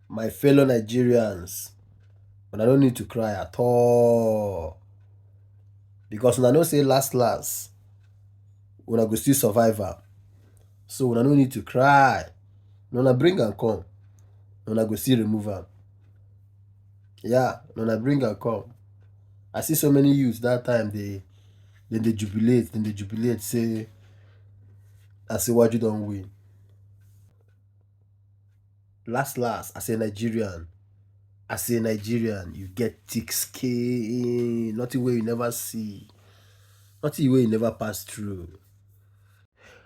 My fellow Nigerians, una no need to cry at all because una know say last una go still survive am. So una no need to cry. Una bring am come, una go still remove am. Yeah, una bring am come. I see so many youths that time dey jubilate, dem dey jubilate say Asiwaju don win. Last, as a Nigerian, you get thick skin, nothing wey you never see, nothing wey you never pass through.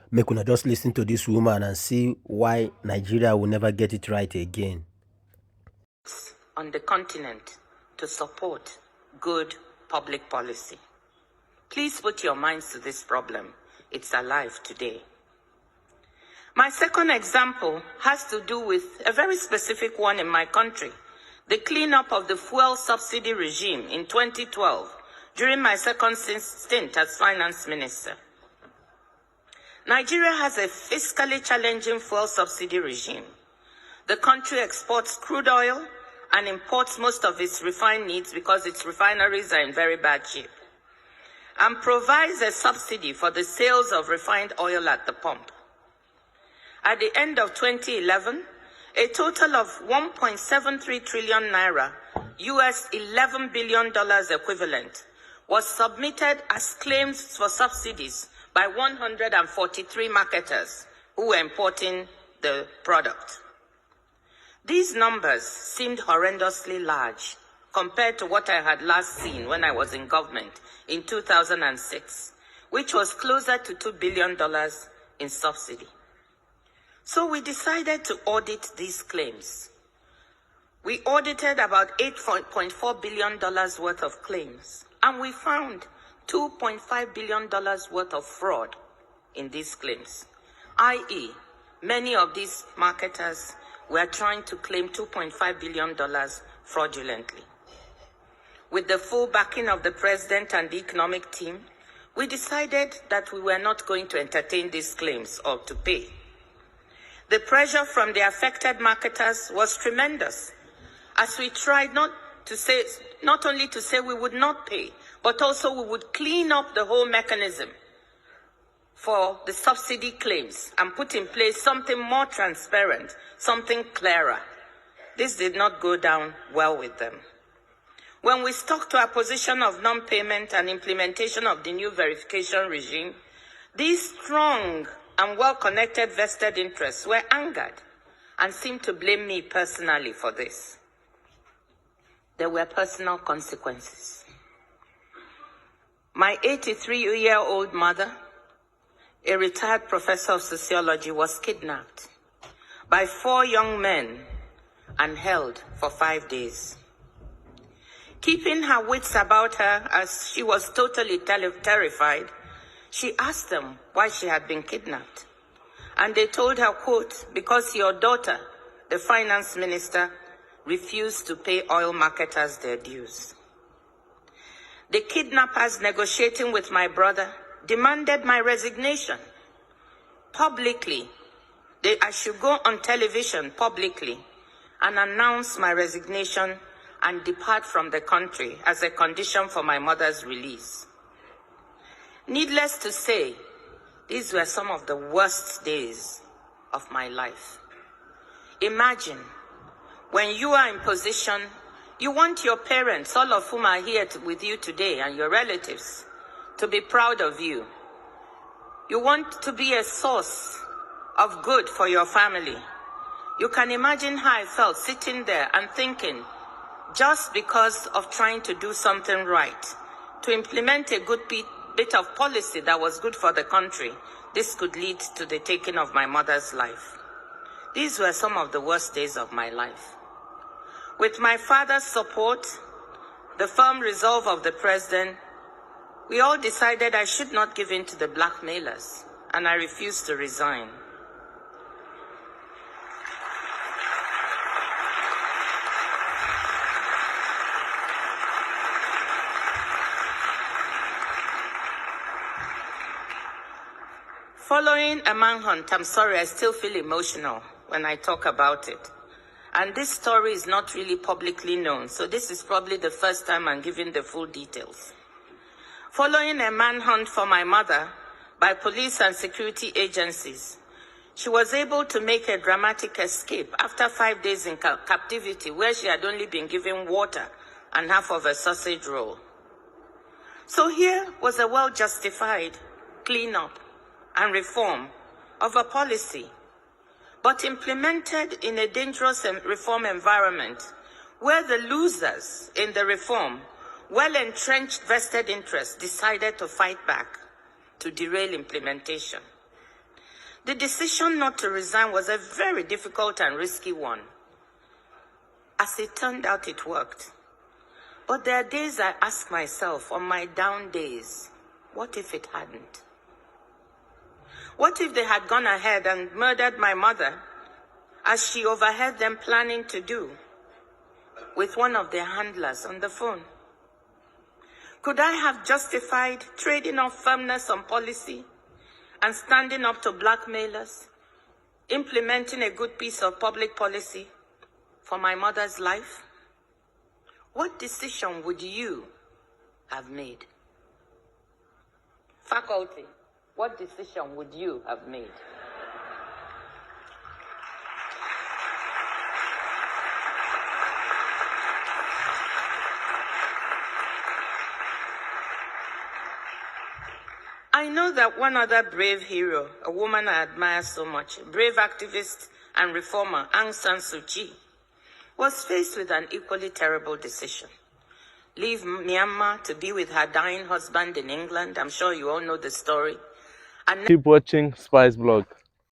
Make una just listen to this woman and see why Nigeria will never get it right again. On the continent to support good public policy. Please put your minds to this problem. It's alive today. My second example has to do with a very specific one in my country, the cleanup of the fuel subsidy regime in 2012 during my second stint as finance minister. Nigeria has a fiscally challenging fuel subsidy regime. The country exports crude oil and imports most of its refined needs because its refineries are in very bad shape, and provides a subsidy for the sales of refined oil at the pump. At the end of 2011, a total of 1.73 trillion naira, US $11 billion equivalent, was submitted as claims for subsidies by 143 marketers who were importing the product. These numbers seemed horrendously large compared to what I had last seen when I was in government in 2006, which was closer to $2 billion in subsidy. So we decided to audit these claims. We audited about $8.4 billion worth of claims, and we found $2.5 billion worth of fraud in these claims, i.e., many of these marketers were trying to claim $2.5 billion fraudulently. With the full backing of the president and the economic team, we decided that we were not going to entertain these claims or to pay. The pressure from the affected marketers was tremendous, as we tried not only to say we would not pay, but also we would clean up the whole mechanism for the subsidy claims and put in place something more transparent, something clearer. This did not go down well with them. When we stuck to our position of non-payment and implementation of the new verification regime, these strong and well-connected vested interests were angered and seemed to blame me personally for this. There were personal consequences. My 83-year-old mother, a retired professor of sociology, was kidnapped by 4 young men and held for 5 days. Keeping her wits about her as she was totally terrified, she asked them why she had been kidnapped. And they told her, quote, because your daughter, the finance minister, refused to pay oil marketers their dues. The kidnappers, negotiating with my brother, demanded my resignation publicly. I should go on television publicly and announce my resignation and depart from the country as a condition for my mother's release. Needless to say, these were some of the worst days of my life. Imagine, when you are in position, you want your parents, all of whom are here with you today, and your relatives, to be proud of you. You want to be a source of good for your family. You can imagine how I felt sitting there and thinking, just because of trying to do something right, to implement a good bit of policy that was good for the country, this could lead to the taking of my mother's life. These were some of the worst days of my life. With my father's support, the firm resolve of the president, we all decided I should not give in to the blackmailers, and I refused to resign. Following a manhunt, I'm sorry, I still feel emotional when I talk about it. And this story is not really publicly known, so this is probably the first time I'm giving the full details. Following a manhunt for my mother by police and security agencies, she was able to make a dramatic escape after 5 days in captivity, where she had only been given water and half of a sausage roll. So here was a well-justified cleanup and reform of a policy, but implemented in a dangerous reform environment where the losers in the reform, well-entrenched vested interests, decided to fight back to derail implementation. The decision not to resign was a very difficult and risky one. As it turned out, it worked. But there are days I ask myself, on my down days, what if it hadn't? What if they had gone ahead and murdered my mother, as she overheard them planning to do, with one of their handlers on the phone? Could I have justified trading off firmness on policy and standing up to blackmailers, implementing a good piece of public policy for my mother's life? What decision would you have made? Faculty, what decision would you have made? I know that one other brave hero, a woman I admire so much, a brave activist and reformer, Aung San Suu Kyi, was faced with an equally terrible decision. Leave Myanmar to be with her dying husband in England. I'm sure you all know the story. And keep watching Spice Blog.